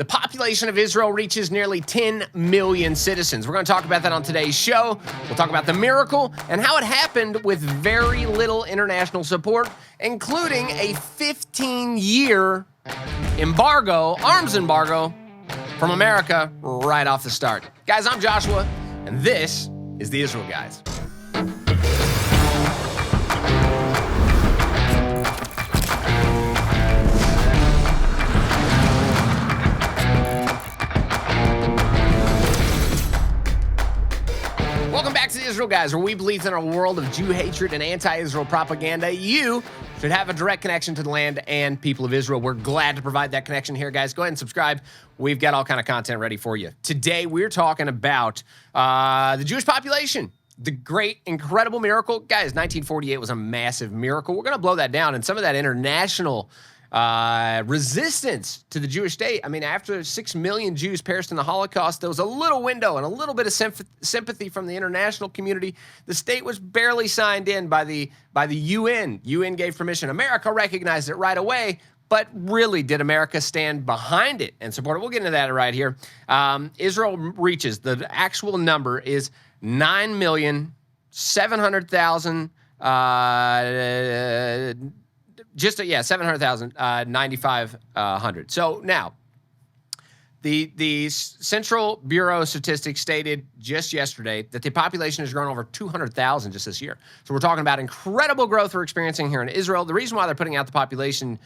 The population of Israel reaches nearly 10 million citizens. We're going to talk about that on today's show. We'll talk about the miracle and how it happened with very little international support, including a 15-year embargo, arms embargo, from America right off the start. Guys, I'm Joshua, and this is the Israel Guys. Welcome back to the Israel Guys, where we believe in a world of Jew hatred and anti-Israel propaganda. You should have a direct connection to the land and people of Israel. We're glad to provide that connection here, guys. Go ahead and subscribe. We've got all kind of content ready for you. Today, we're talking about the Jewish population. The great, incredible miracle. Guys, 1948 was a massive miracle. We're going to blow that down. And some of that international resistance to the Jewish state. I mean, after 6 million Jews perished in the Holocaust, there was a little window and a little bit of sympathy from the international community. The state was barely signed in by the UN. UN gave permission. America recognized it right away, but really, did America stand behind it and support it? We'll get into that right here. Israel reaches, the actual number is 9,700,000 700,000, 9,500. So now, the Central Bureau of Statistics stated just yesterday that the population has grown over 200,000 just this year. So we're talking about incredible growth we're experiencing here in Israel. The reason why they're putting out the population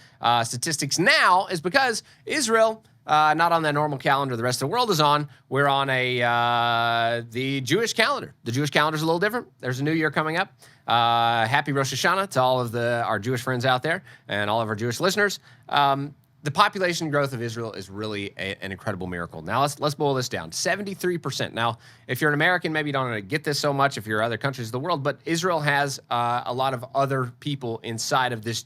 statistics now is because Israel, not on the normal calendar the rest of the world is on. We're on the Jewish calendar. The Jewish calendar is a little different. There's a new year coming up. Happy Rosh Hashanah to all of our Jewish friends out there and all of our Jewish listeners. The population growth of Israel is really an incredible miracle. Now, let's boil this down. 73%. Now, if you're an American, maybe you don't get this so much if you're other countries of the world, but Israel has a lot of other people inside of this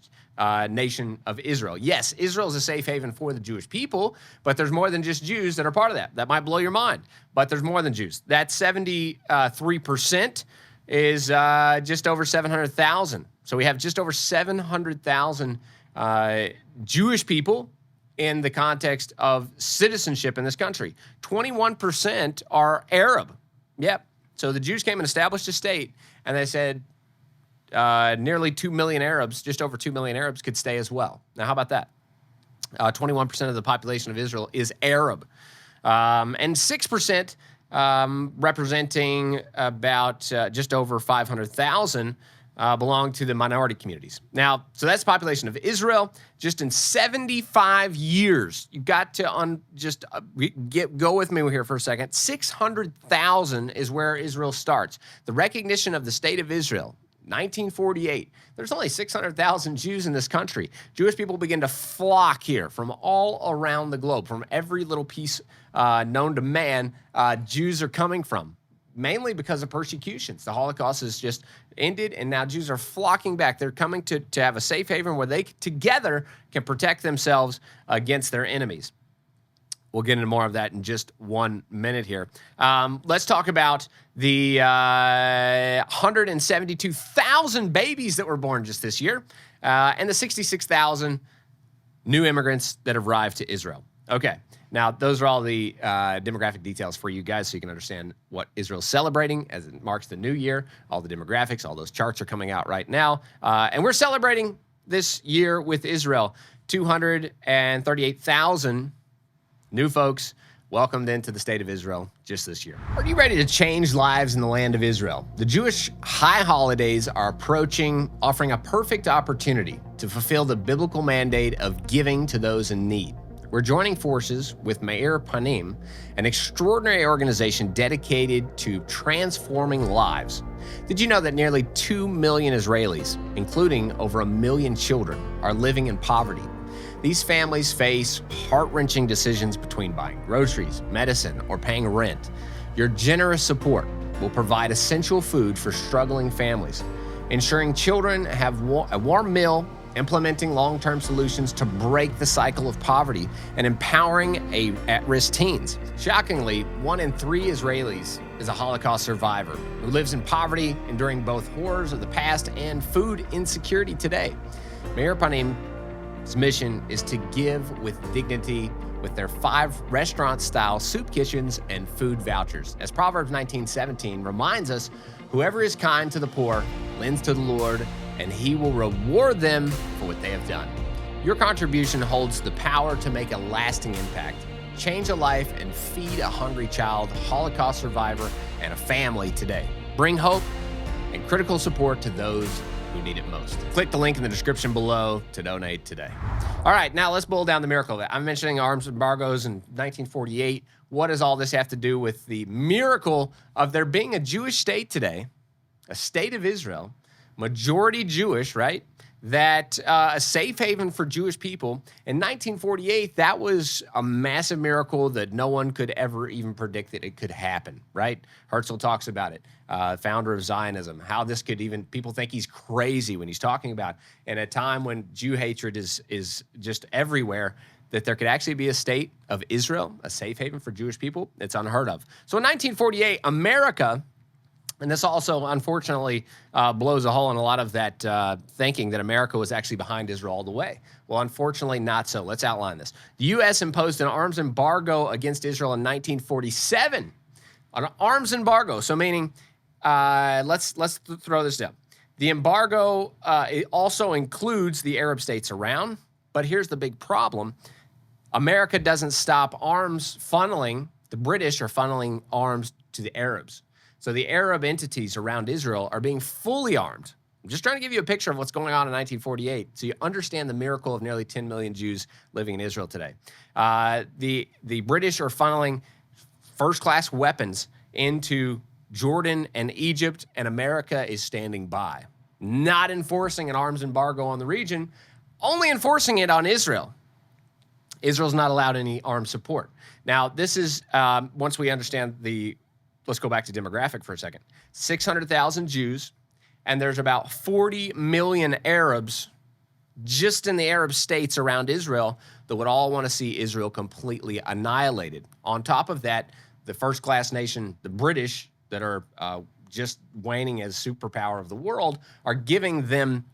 nation of Israel. Yes, Israel is a safe haven for the Jewish people, but there's more than just Jews that are part of that. That might blow your mind, but there's more than Jews. That 73% is just over 700,000. So we have just over 700,000 Jewish people in the context of citizenship in this country. 21% are Arab. Yep. So the Jews came and established a state, and they said nearly 2 million Arabs, just over 2 million Arabs could stay as well. Now, how about that? 21% of the population of Israel is Arab. And 6%, representing about just over 500,000, belong to the minority communities. Now, so that's the population of Israel. Just in 75 years, you got to go with me here for a second. 600,000 is where Israel starts. The recognition of the state of Israel, 1948. There's only 600,000 Jews in this country. Jewish people begin to flock here from all around the globe, from every little piece known to man. Jews are coming from, mainly because of persecutions. The Holocaust has just ended, and now Jews are flocking back. They're coming to have a safe haven where they together can protect themselves against their enemies. We'll get into more of that in just 1 minute here. Let's talk about the 172,000 babies that were born just this year, and the 66,000 new immigrants that have arrived to Israel. Okay, now those are all the demographic details for you guys so you can understand what Israel's celebrating as it marks the new year. All the demographics, all those charts are coming out right now. And we're celebrating this year with Israel. 238,000 new folks welcomed into the state of Israel just this year. Are you ready to change lives in the land of Israel? The Jewish high holidays are approaching, offering a perfect opportunity to fulfill the biblical mandate of giving to those in need. We're joining forces with Meir Panim, an extraordinary organization dedicated to transforming lives. Did you know that nearly 2 million Israelis, including over 1 million children, are living in poverty? These families face heart-wrenching decisions between buying groceries, medicine, or paying rent. Your generous support will provide essential food for struggling families, ensuring children have a warm meal, implementing long-term solutions to break the cycle of poverty, and empowering at-risk teens. Shockingly, 1 in 3 Israelis is a Holocaust survivor who lives in poverty, enduring both horrors of the past and food insecurity today. Meir Panim's mission is to give with dignity with their 5 restaurant-style soup kitchens and food vouchers. As Proverbs 19:17 reminds us, whoever is kind to the poor lends to the Lord, and he will reward them for what they have done. Your contribution holds the power to make a lasting impact, change a life, and feed a hungry child, Holocaust survivor, and a family today. Bring hope and critical support to those who need it most. Click the link in the description below to donate today. All right, now let's boil down the miracle of it. I'm mentioning arms embargoes in 1948. What does all this have to do with the miracle of there being a Jewish state today, a state of Israel, majority Jewish, right? That a safe haven for Jewish people. In 1948, that was a massive miracle that no one could ever even predict that it could happen, right? Herzl talks about it, founder of Zionism, how this could even, people think he's crazy when he's talking about in a time when Jew hatred is just everywhere, that there could actually be a state of Israel, a safe haven for Jewish people. It's unheard of. So in 1948, America, and this also, unfortunately, blows a hole in a lot of that thinking that America was actually behind Israel all the way. Well, unfortunately, not so. Let's outline this. The U.S. imposed an arms embargo against Israel in 1947. An arms embargo, so meaning, let's throw this down. The embargo it also includes the Arab states around, but here's the big problem. America doesn't stop arms funneling. The British are funneling arms to the Arabs. So the Arab entities around Israel are being fully armed. I'm just trying to give you a picture of what's going on in 1948 so you understand the miracle of nearly 10 million Jews living in Israel today. The British are funneling first-class weapons into Jordan and Egypt, and America is standing by, not enforcing an arms embargo on the region, only enforcing it on Israel. Israel's not allowed any armed support. Now, this is, once we understand let's go back to demographic for a second. 600,000 Jews, and there's about 40 million Arabs just in the Arab states around Israel that would all want to see Israel completely annihilated. On top of that, the first-class nation, the British, that are just waning as superpower of the world, are giving them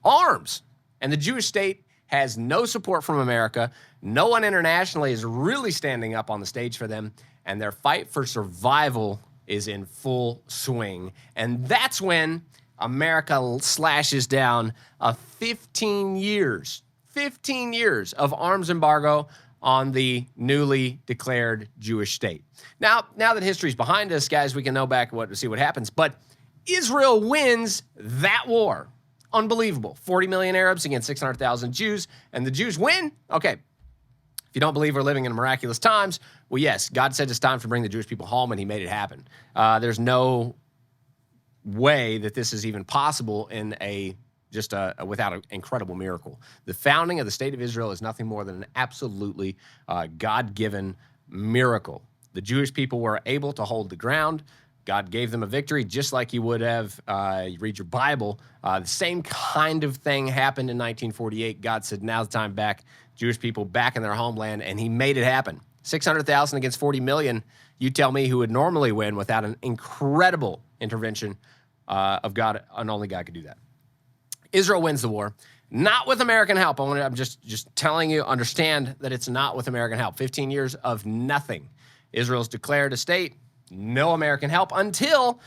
arms. And the Jewish state has no support from America. No one internationally is really standing up on the stage for them, and their fight for survival is in full swing. And that's when America slashes down a 15 years of arms embargo on the newly declared Jewish state. Now that history's behind us, guys, we can know back to see what happens. But Israel wins that war. Unbelievable. 40 million Arabs against 600,000 Jews, and the Jews win? Okay. If you don't believe we're living in miraculous times, well, yes, God said it's time to bring the Jewish people home, and he made it happen. There's no way that this is even possible in without an incredible miracle. The founding of the state of Israel is nothing more than an absolutely God-given miracle. The Jewish people were able to hold the ground. God gave them a victory, just like you would have, you read your Bible. The same kind of thing happened in 1948. God said, now's the time back, Jewish people back in their homeland, and he made it happen. 600,000 against 40 million, you tell me who would normally win without an incredible intervention of God, and only God could do that. Israel wins the war, not with American help. I'm just telling you, understand that it's not with American help. 15 years of nothing. Israel's declared a state, no American help until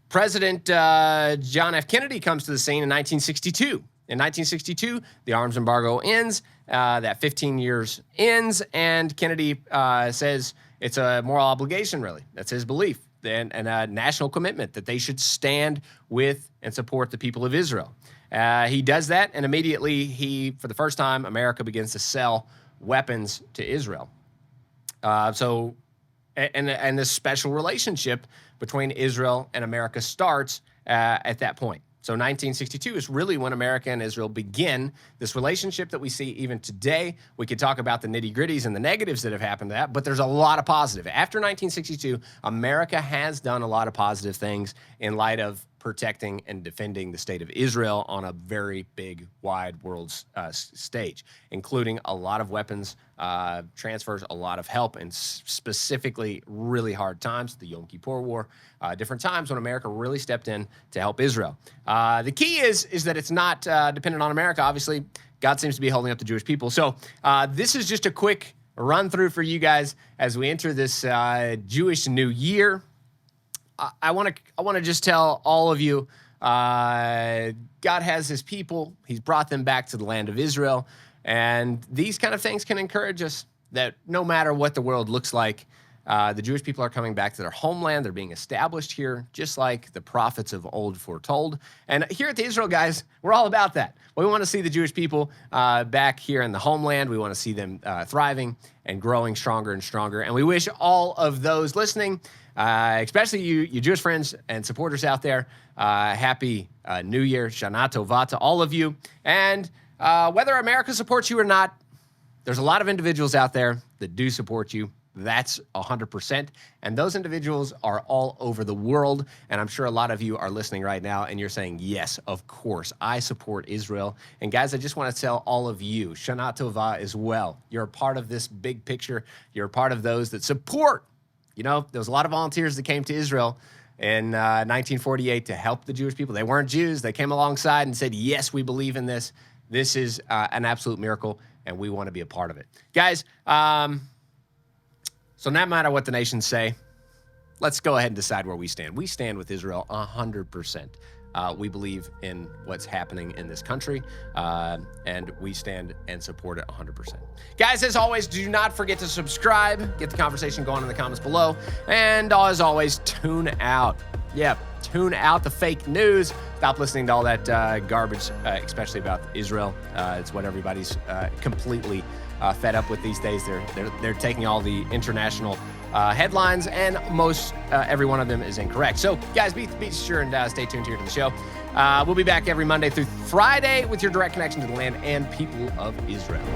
President John F. Kennedy comes to the scene in 1962. In 1962, the arms embargo ends, that 15 years ends, and Kennedy says it's a moral obligation, really. That's his belief, and a national commitment that they should stand with and support the people of Israel. He does that, and immediately for the first time, America begins to sell weapons to Israel. And this special relationship between Israel and America starts at that point. So 1962 is really when America and Israel begin this relationship that we see even today. We could talk about the nitty-gritties and the negatives that have happened to that, but there's a lot of positive. After 1962, America has done a lot of positive things in light of protecting and defending the state of Israel on a very big, wide world stage, including a lot of weapons transfers, a lot of help, and specifically really hard times, the Yom Kippur War, different times when America really stepped in to help Israel. The key is that it's not dependent on America. Obviously, God seems to be holding up the Jewish people. So this is just a quick run through for you guys as we enter this Jewish New Year. I want to just tell all of you, God has his people. He's brought them back to the land of Israel. And these kind of things can encourage us that no matter what the world looks like, the Jewish people are coming back to their homeland. They're being established here, just like the prophets of old foretold. And here at the Israel Guys, we're all about that. We want to see the Jewish people back here in the homeland. We want to see them thriving and growing stronger and stronger. And we wish all of those listening, especially you Jewish friends and supporters out there, happy New Year, Shana Tova to all of you. And whether America supports you or not, there's a lot of individuals out there that do support you. That's 100%. And those individuals are all over the world. And I'm sure a lot of you are listening right now and you're saying, yes, of course, I support Israel. And guys, I just want to tell all of you, Shana Tova as well. You're a part of this big picture. You're a part of those that support. You know, there was a lot of volunteers that came to Israel in 1948 to help the Jewish people. They weren't Jews. They came alongside and said, yes, we believe in this. This is an absolute miracle, and we want to be a part of it. Guys, so no matter what the nations say, let's go ahead and decide where we stand. We stand with Israel 100%. We believe in what's happening in this country, and we stand and support it 100%. Guys, as always, do not forget to subscribe. Get the conversation going in the comments below. And as always, tune out. Yeah, tune out the fake news. Stop listening to all that garbage, especially about Israel. It's what everybody's completely fed up with these days. They're taking all the international headlines, and most every one of them is incorrect. So, guys, be sure and stay tuned here to the show. We'll be back every Monday through Friday with your direct connection to the land and people of Israel.